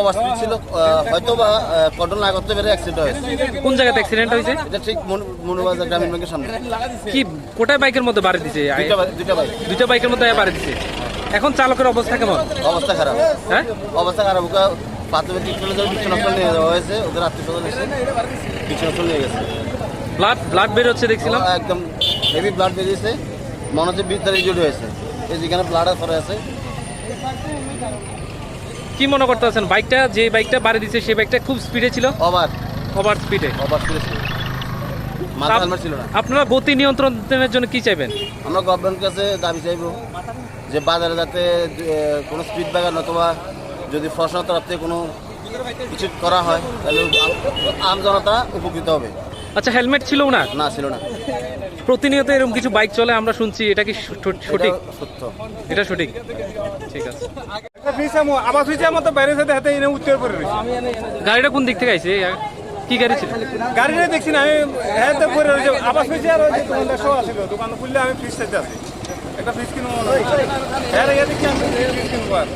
Over speed ছিল, হয়তো বা কন্ট্রোল না করতে পেরে অ্যাক্সিডেন্ট হয়েছে। কোন জায়গাতে অ্যাক্সিডেন্ট হয়েছে? এটা ঠিক মনুবাজার গ্রামীণ ব্যাংকের সামনে। কি কোটায় বাইকের মধ্যে বাড়ি দিছে? দুইটা বাইক। দুইটা বাইকের মধ্যে বাড়ি দিছে। এখন চালকের অবস্থা কেমন? অবস্থা খারাপ, হ্যাঁ অবস্থা খারাপ। ওকে প্রাথমিক ট্রিটমেন্টের জন্য বিছানা ফেলে নিয়ে যাওয়া হয়েছে, ওদের আত্মীয়স্বজন এসে বিছানা ফেলে নিয়ে গেছে। ব্লাড বের হচ্ছে দেখছিলাম, একদম হেভি ব্লাড বেরিয়েছে, মনে হচ্ছে ভিতরে ইনজুরি হয়েছে। এই যেখানে ব্লাড পরে আছে। কি মনে করতে আছেন? যে বাইকটা বাড়ি দিছে সেই বাইকটা খুব স্পিডে ছিল, ওভার স্পিডে ছিল, মাথা হেলমেট ছিল না। আপনারা গতি নিয়ন্ত্রণের জন্য কি চাইবেন? আমরা গভর্নমেন্টের কাছে দাবি চাইব যে বাজারে যাতে কোনো স্পিড ব্রেকার নতুবা যদি প্রশাসনের তরফ থেকে কোনো কিছু করা হয় তাহলে আম জনতা উপকৃত হবে। আচ্ছা, হেলমেট ছিল না? না, ছিল না। প্রতিনিয়ত এরকম কিছু বাইক চলে, আমরা শুনছি, এটা কি সঠিক? সত্য, এটা সঠিক। ঠিক আছে। গাড়িটা কোন দিক থেকে আইছে? কি গাড়ি ছিল? গাড়িটা দেখছি না আমি, হ্যাঁ তো পরে আবাস হয়েছে। আর ওই দোকানটা শো আসছিল, দোকান খুললে আমি ফ্রিজ চাইতে আছি, একটা ফ্রিজ কিনবো মনে হয়। হ্যাঁ দেখছি আমি ফ্রিজ কিনবো। আর